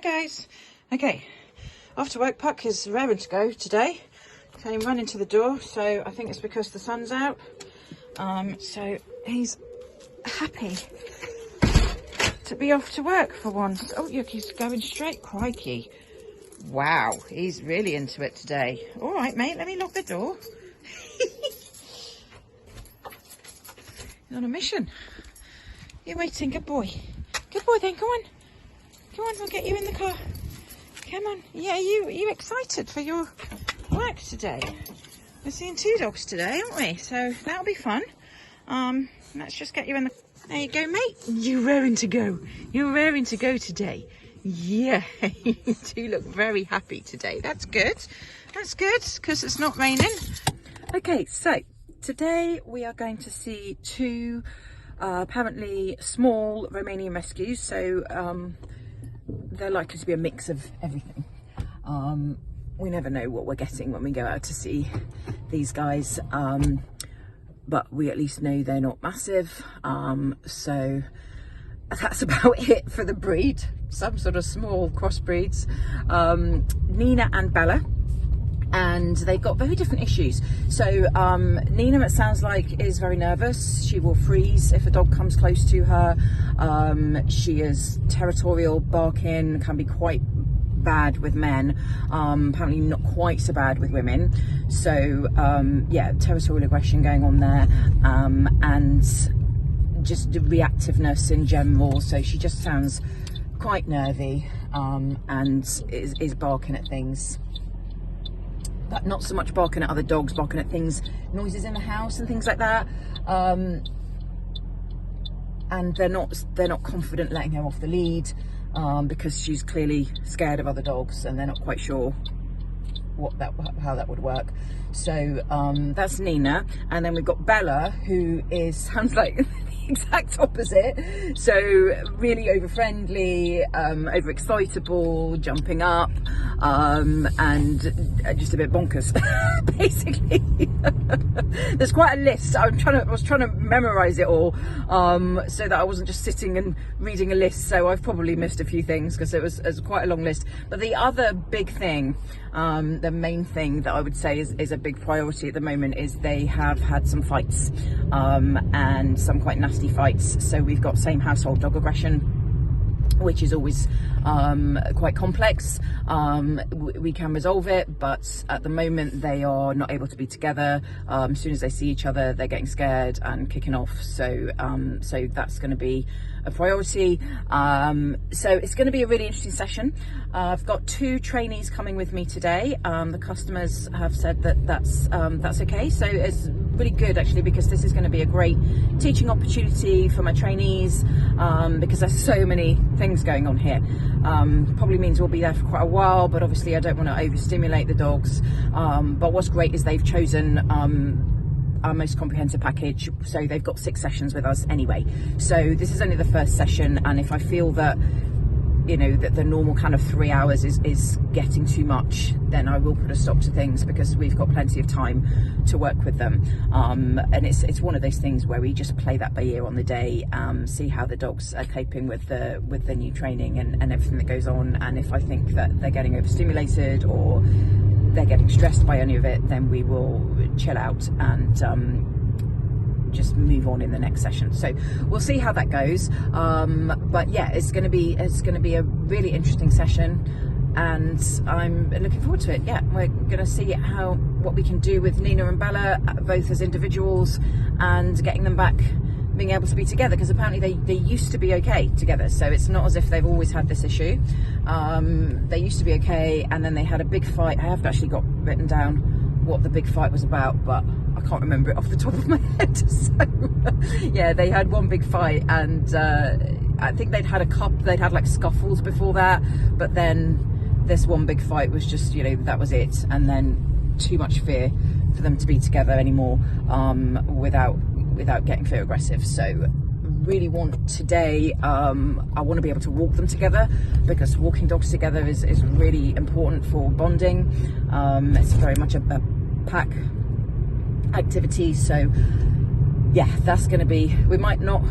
guys. Okay, after work, Puck is raring to go today. Came running to the door, so I think it's because the sun's out. So he's happy to be off to work for once. Oh, look, he's going straight. Crikey. Wow, he's really into it today. All right, mate, let me lock the door. He's on a mission. You're waiting, good boy. Good boy then, come on. Come on, we'll get you in the car. Come on. Yeah, you excited for your work today? We're seeing 2 dogs today, aren't we? So that'll be fun. Let's just get you in the... There you go, mate. You're raring to go. You're raring to go today. Yeah, you do look very happy today. That's good. That's good, because it's not raining. Okay, so today we are going to see 2 apparently small Romanian rescues. So they're likely to be a mix of everything. We never know what we're getting when we go out to see these guys, but we at least know they're not massive, so that's about it for the breed. Some sort of small crossbreeds. Nina and Bella, and they've got very different issues. So Nina, it sounds like, is very nervous. She will freeze if a dog comes close to her. She is territorial, barking, can be quite bad with men, apparently not quite so bad with women. So yeah, territorial aggression going on there, and just the reactiveness in general. So she just sounds quite nervy, and is barking at things. But not so much barking at other dogs, barking at things, noises in the house and things like that. And they're not confident letting her off the lead, because she's clearly scared of other dogs, and they're not quite sure how that would work. So that's Nina, and then we've got Bella, who sounds like the exact opposite. So really over friendly, over excitable, jumping up, and just a bit bonkers. Basically, there's quite a list. I was trying to memorize it all, so that I wasn't just sitting and reading a list. So I've probably missed a few things because it was quite a long list. But the other big thing, the main thing that I would say is a big priority at the moment, is they have had some fights, and some quite nasty fights. So we've got same household dog aggression, which is always quite complex. We can resolve it, but at the moment they are not able to be together. As soon as they see each other, they're getting scared and kicking off. So so that's going to be a priority. So it's going to be a really interesting session. I've got 2 trainees coming with me today. The customers have said that's okay. So it's really good, actually, because this is going to be a great teaching opportunity for my trainees, because there's so many things going on here. Probably means we'll be there for quite a while, but obviously I don't want to overstimulate the dogs. But what's great is they've chosen our most comprehensive package, so they've got 6 sessions with us anyway. So this is only the first session, and if I feel that, you know, that the normal kind of 3 hours is getting too much, then I will put a stop to things, because we've got plenty of time to work with them. And it's one of those things where we just play that by ear on the day, see how the dogs are coping with the new training and everything that goes on. And if I think that they're getting overstimulated or they're getting stressed by any of it, then we will chill out and just move on in the next session. So we'll see how that goes. But yeah, it's going to be a really interesting session, and I'm looking forward to it. Yeah, we're going to see what we can do with Nina and Bella, both as individuals, and getting them back being able to be together, because apparently they used to be okay together. So it's not as if they've always had this issue. They used to be okay, and then they had a big fight. I have actually got written down what the big fight was about, but I can't remember it off the top of my head. So yeah, they had one big fight, and I think they'd had like scuffles before that, but then this one big fight was just, you know, that was it. And then too much fear for them to be together anymore, without getting fear aggressive. So really want today, I want to be able to walk them together, because walking dogs together is really important for bonding. It's very much a pack activity. So yeah, that's going to be, we might not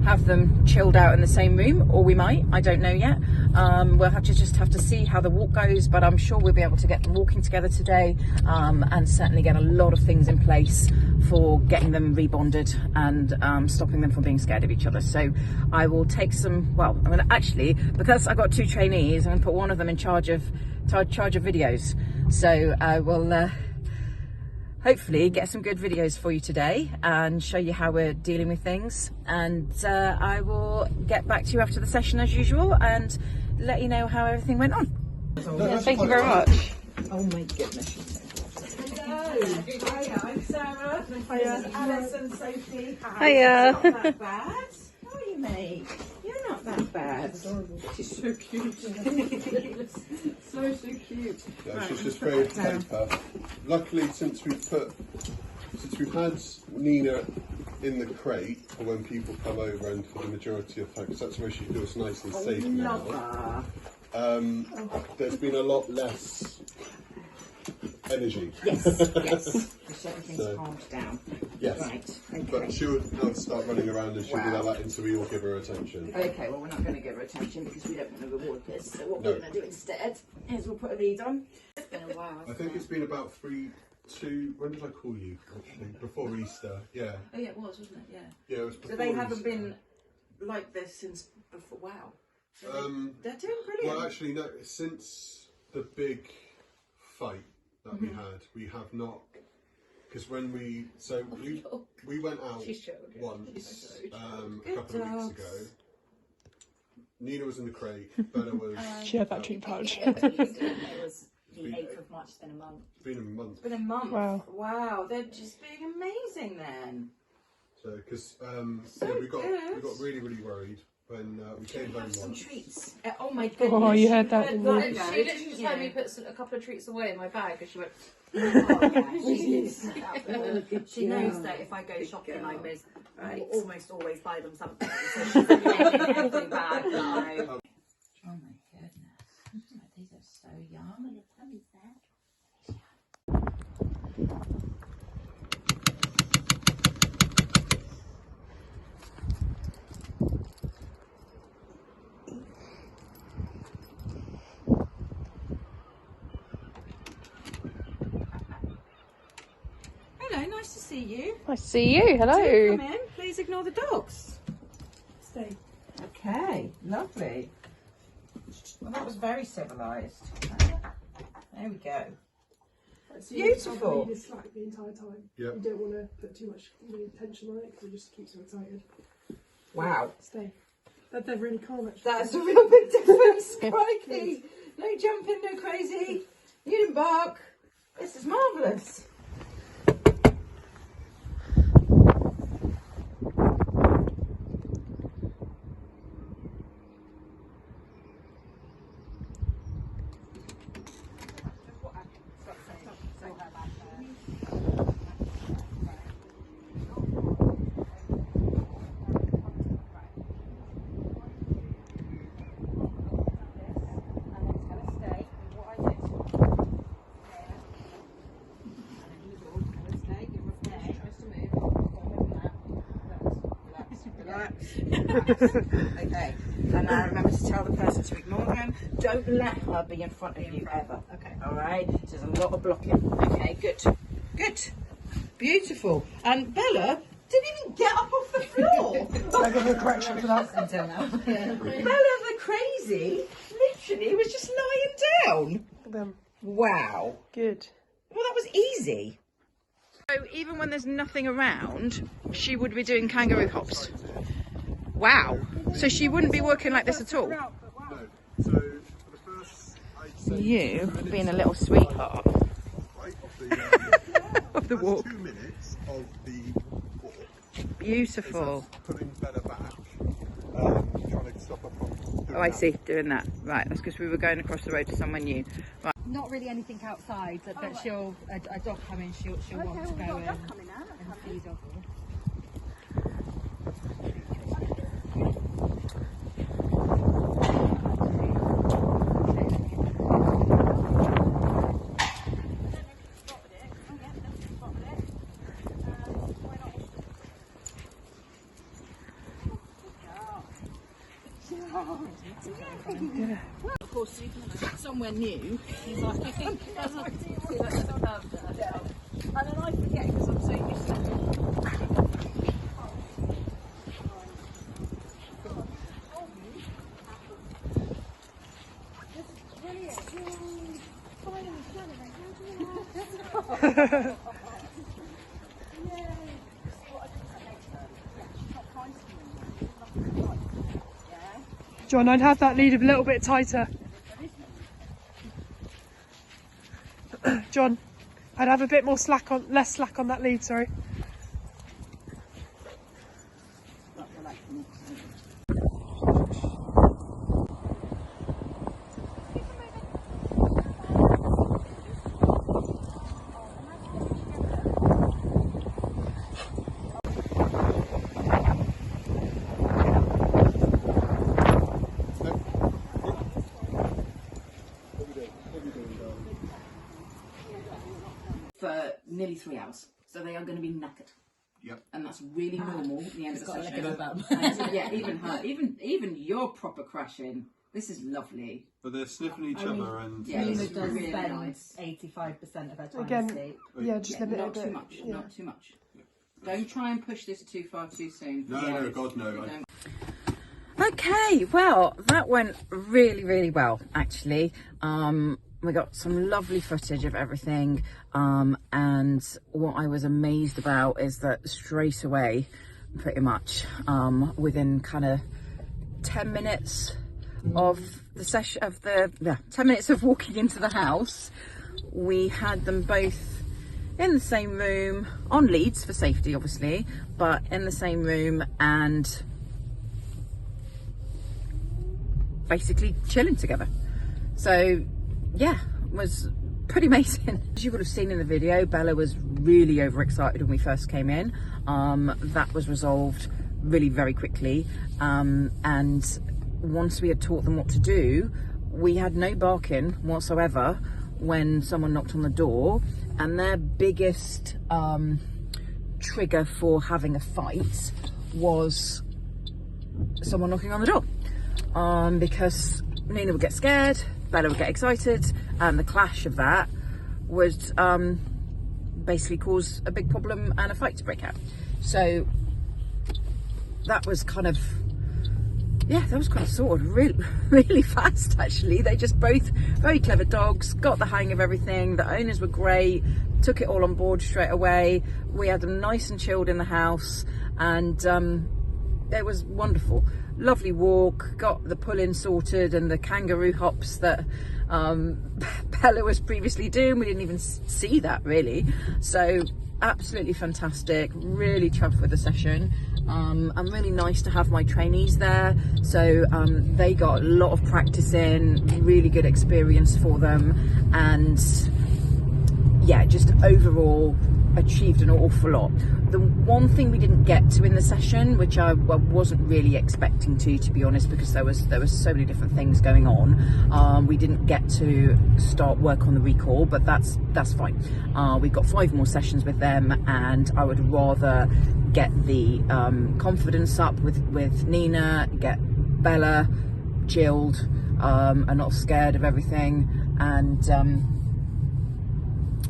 have them chilled out in the same room, or we might, I don't know yet, We'll just have to see how the walk goes, but I'm sure we'll be able to get them walking together today, and certainly get a lot of things in place for getting them rebonded and stopping them from being scared of each other. So I will take some, well, I'm going to actually, because I've got 2 trainees, I'm going to put one of them in charge of videos. So I will hopefully get some good videos for you today and show you how we're dealing with things, and I will get back to you after the session as usual and let you know how everything went on. Yeah, thank you very much. Oh my goodness. Hello. Hiya, I'm Sarah. Hiya. Alice and Sophie. Hi. Hiya. Not that bad. How are you, mate? You're not that bad. She's so cute. so cute. Yeah, she's just very paper. Luckily, since we've had Nina in the crate for when people come over and for the majority of time, because that's where she feels nice and safe now. There's been a lot less energy. Yes. Everything's calmed down. Yes. Right. Okay. But she'll now start running around and she'll be like that until we all give her attention. Okay, well, we're not going to give her attention because we don't want to reward this. So what we're going to do instead is we'll put a lead on. It's been a while. I think it's been about 2. When did I call you? Actually, before Easter. Yeah. Oh yeah, it was, wasn't it? Yeah. Yeah, it was before. So they haven't Easter. been like this since before. Wow. So they're doing brilliant. Well, actually, no. Since the big fight that we have not. Because when we went out once a couple of weeks ago. Nina was in the crate. Bella was. She had that treat pouch. It was the 8th of March. It's been a month. It's been a month. It's been a month. Wow. Wow, they're just being amazing then. So, because So we got good. really worried when we came home Some once. treats. Oh my goodness. Oh, you heard that, didn't you? That, She though, literally didn't just you? had me put a couple of treats away in my bag, and she went. She knows that if I go shopping, I almost always buy them something. So she's in every bag that I. Oh my goodness. These are so yum. Hello, nice to see you. Nice to see you. Hello. Do come in. Please ignore the dogs. Stay. Okay, lovely. Well, that was very civilised. There we go. So Beautiful. You just slack the entire time. Yep. You don't want to put too much tension on it because it just keeps her excited. Wow. Stay. They're really calm actually. That's a real big difference. Crikey. No jumping, no crazy. You didn't bark. This is marvellous. Okay, and now remember to tell the person to ignore them. Don't let her be in front of you ever. Okay, all right. So there's a lot of blocking. Okay, good, good, beautiful. And Bella didn't even get up off the floor. I got a correction for that. Until now. Bella the crazy literally was just lying down. Wow. Good. Well, that was easy. So even when there's nothing around, she would be doing kangaroo hops. Wow. So she wouldn't be working like this at all? No. So for the first, I'd say You being a little sweetheart right of the walk. 2 minutes of the walk. Beautiful. Putting Bella back, trying to stop her from doing Oh, I that. see, doing that. Right, that's because we were going across the road to somewhere new. Right. Not really anything outside, but she'll a dog coming. She'll want to go and feed off. somewhere new. He's like, I think that's not yeah. And then I forget because I'm so used to it. John, I'd have that lead a little bit tighter. John, I'd have a bit more slack on, less slack on that lead, sorry. For nearly 3 hours, so they are going to be knackered. Yep. And that's really normal at the end of the session. About. Yeah, even her, even you're proper crashing. This is lovely. But they're sniffing each other and Yeah, Nina it's does really spend nice. 85% of her time Again, asleep. yeah, just limit it a Not bit. too much. Yeah. Not too much. Don't try and push this too far too soon. no, God no. Don't. Okay, well, that went really, really well, actually. We got some lovely footage of everything. And what I was amazed about is that straight away, pretty much, within kind of 10 minutes of the session, 10 minutes of walking into the house, we had them both in the same room, on leads for safety, obviously, but in the same room and basically chilling together. So yeah, it was pretty amazing. As you would have seen in the video, Bella was really overexcited when we first came in. That was resolved really very quickly, and once we had taught them what to do, we had no barking whatsoever when someone knocked on the door. And their biggest trigger for having a fight was someone knocking on the door, because Nina would get scared, Bella would get excited, and the clash of that would basically cause a big problem and a fight to break out. So that was kind of, yeah, that was kind of sorted really fast, actually. They just both very clever dogs, got the hang of everything. The owners were great, took it all on board straight away. We had them nice and chilled in the house, and it was wonderful. Lovely walk, got the pull-in sorted and the kangaroo hops that Bella was previously doing. We didn't even see that, really. So absolutely fantastic, really chuffed with the session. And really nice to have my trainees there, so they got a lot of practice in, really good experience for them, and yeah, just overall achieved an awful lot. The one thing we didn't get to in the session, which I wasn't really expecting to be honest, because there was so many different things going on, we didn't get to start work on the recall, but that's fine. We've got 5 more sessions with them, and I would rather get the confidence up with Nina, get Bella chilled and not scared of everything, and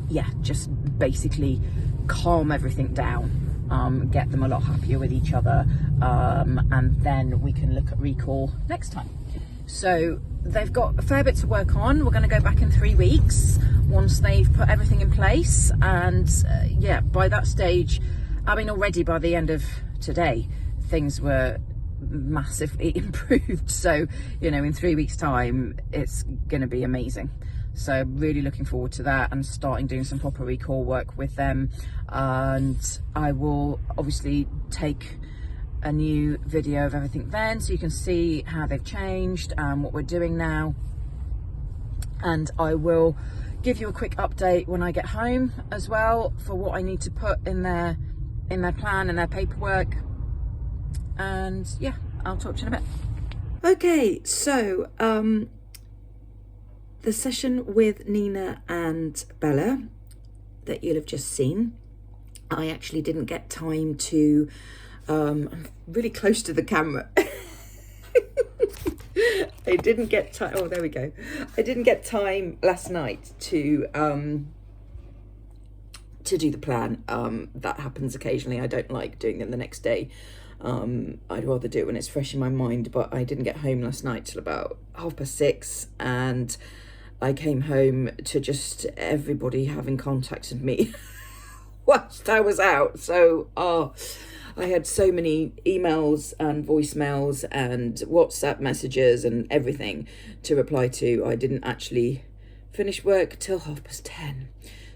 yeah, just basically calm everything down, get them a lot happier with each other, and then we can look at recall next time. So they've got a fair bit to work on. We're going to go back in 3 weeks once they've put everything in place, and yeah, by that stage, I mean, already by the end of today, things were massively improved. So, you know, in 3 weeks' time, it's going to be amazing. So really looking forward to that and starting doing some proper recall work with them. And I will obviously take a new video of everything then, so you can see how they've changed and what we're doing now. And I will give you a quick update when I get home as well for what I need to put in their plan and their paperwork. And yeah, I'll talk to you in a bit. Okay, so the session with Nina and Bella that you'll have just seen, I actually didn't get time to, I'm really close to the camera, I didn't get time. Oh, there we go. I didn't get time last night to do the plan. That happens occasionally. I don't like doing them the next day. I'd rather do it when it's fresh in my mind, but I didn't get home last night till about 6:30, and I came home to just everybody having contacted me whilst I was out. So I had so many emails and voicemails and WhatsApp messages and everything to reply to. I didn't actually finish work till 10:30.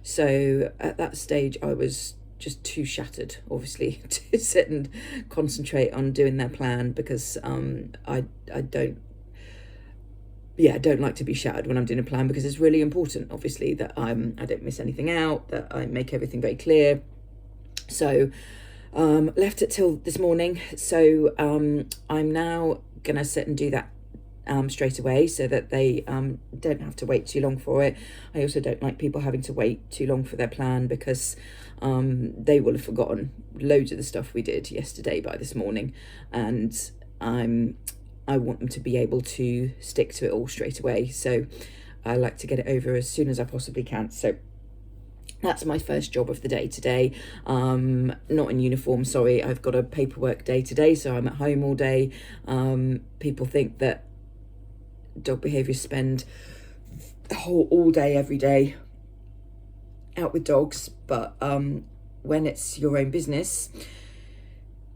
So at that stage, I was just too shattered, obviously, to sit and concentrate on doing their plan, because I don't like to be shattered when I'm doing a plan, because it's really important, obviously, that I don't miss anything out, that I make everything very clear. So left it till this morning. So I'm now gonna sit and do that straight away, so that they don't have to wait too long for it. I also don't like people having to wait too long for their plan, because they will have forgotten loads of the stuff we did yesterday by this morning, and I want them to be able to stick to it all straight away. So I like to get it over as soon as I possibly can. So that's my first job of the day today. Not in uniform, sorry. I've got a paperwork day today, so I'm at home all day. People think that dog behaviours spend all day, every day out with dogs, but when it's your own business,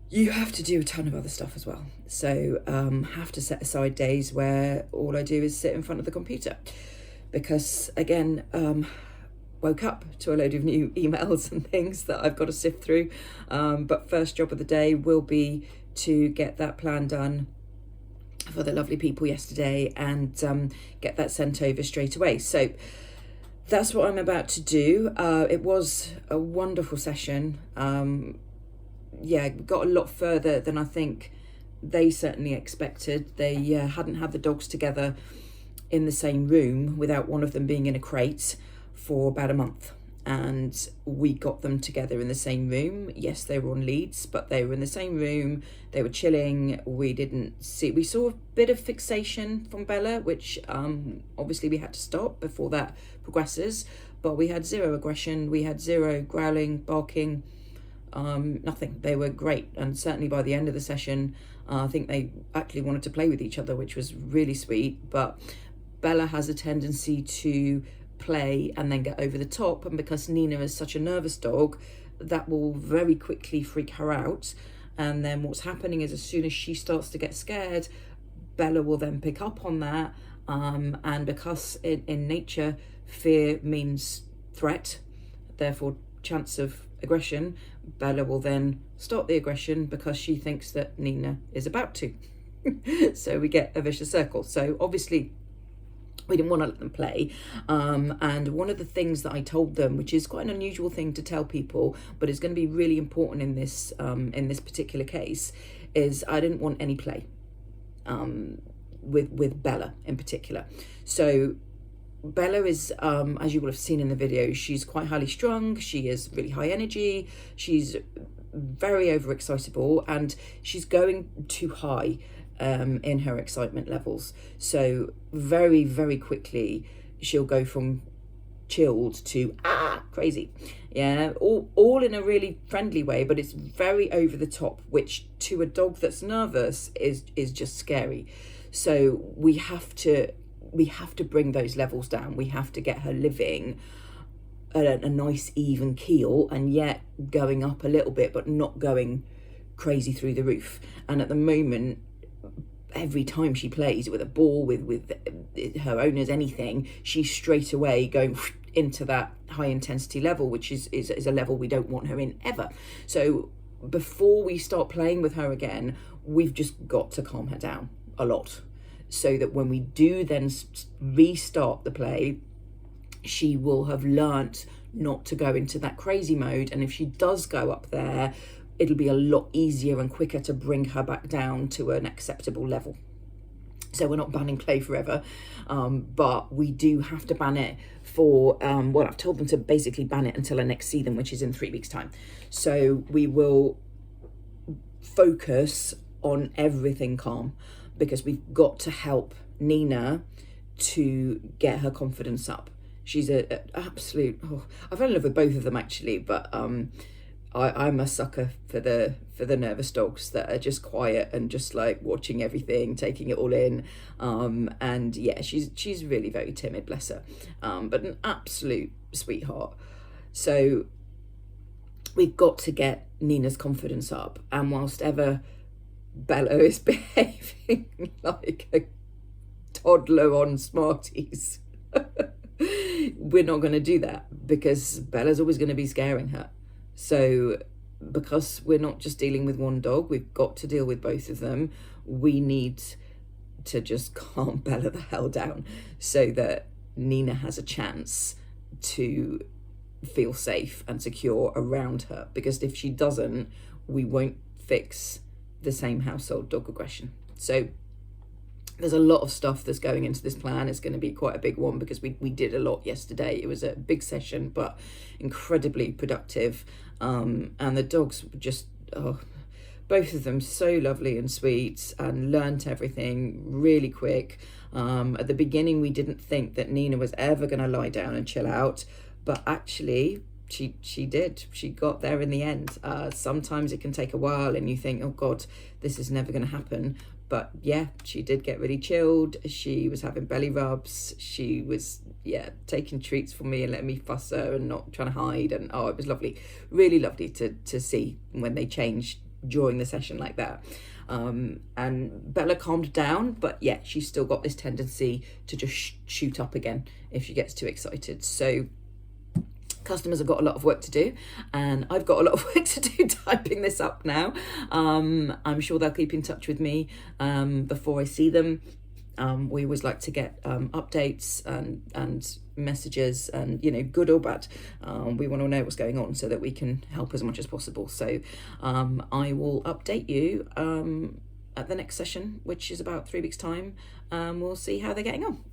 you have to do a ton of other stuff as well. So have to set aside days where all I do is sit in front of the computer, because again, woke up to a load of new emails and things that I've got to sift through. But first job of the day will be to get that plan done for the lovely people yesterday, and get that sent over straight away. So that's what I'm about to do. It was a wonderful session. Got a lot further than I think they certainly expected. They hadn't had the dogs together in the same room without one of them being in a crate for about a month, and we got them together in the same room. Yes, they were on leads, but they were in the same room. They were chilling. We saw a bit of fixation from Bella, which obviously we had to stop before that progresses, but we had zero aggression. We had zero growling, barking, nothing. They were great, and certainly by the end of the session, I think they actually wanted to play with each other, which was really sweet. But Bella has a tendency to play and then get over the top, and because Nina is such a nervous dog, that will very quickly freak her out. And then what's happening is, as soon as she starts to get scared, Bella will then pick up on that, and because in nature fear means threat, therefore chance of aggression, Bella will then stop the aggression because she thinks that Nina is about to. So we get a vicious circle. So obviously we didn't want to let them play. And one of the things that I told them, which is quite an unusual thing to tell people, but it's going to be really important in this particular case, is I didn't want any play with Bella in particular. So Bella is, as you will have seen in the video, she's quite highly strung. She is really high energy. She's very overexcitable, and she's going too high in her excitement levels. So very, very quickly she'll go from chilled to crazy. Yeah, all in a really friendly way, but it's very over the top, which to a dog that's nervous is just scary. So we have to bring those levels down. We have to get her living at a nice even keel, and yet going up a little bit, but not going crazy through the roof. And at the moment, every time she plays with a ball, with her owners, anything, she's straight away going into that high intensity level, which is a level we don't want her in ever. So before we start playing with her again, we've just got to calm her down a lot, so that when we do then restart the play, she will have learnt not to go into that crazy mode. And if she does go up there, it'll be a lot easier and quicker to bring her back down to an acceptable level. So we're not banning play forever, but we do have to ban it for, I've told them to basically ban it until I next see them, which is in 3 weeks' time. So we will focus on everything calm, because we've got to help Nina to get her confidence up. She's an absolute, I fell in love with both of them actually, but I'm a sucker for the nervous dogs that are just quiet and just like watching everything, taking it all in. And yeah, she's really very timid, bless her, but an absolute sweetheart. So we've got to get Nina's confidence up, and whilst ever Bella is behaving like a toddler on Smarties, we're not going to do that, because Bella's always going to be scaring her. So because we're not just dealing with one dog, we've got to deal with both of them. We need to just calm Bella the hell down so that Nina has a chance to feel safe and secure around her, because if she doesn't, we won't fix the same household dog aggression. So there's a lot of stuff that's going into this plan. It's going to be quite a big one, because we did a lot yesterday. It was a big session, but incredibly productive. And the dogs were just, both of them so lovely and sweet, and learnt everything really quick. At the beginning, we didn't think that Nina was ever going to lie down and chill out, but actually she did. She got there in the end. Sometimes it can take a while and you think, oh God, this is never going to happen. But yeah, she did get really chilled. She was having belly rubs. She was, taking treats for me and letting me fuss her and not trying to hide. And it was lovely. Really lovely to see when they changed during the session like that. And Bella calmed down, but yeah, she's still got this tendency to just shoot up again if she gets too excited. So customers have got a lot of work to do, and I've got a lot of work to do typing this up now. I'm sure they'll keep in touch with me before I see them. We always like to get updates and messages, and good or bad. We want to know what's going on so that we can help as much as possible. So I will update you at the next session, which is about 3 weeks time. We'll see how they're getting on.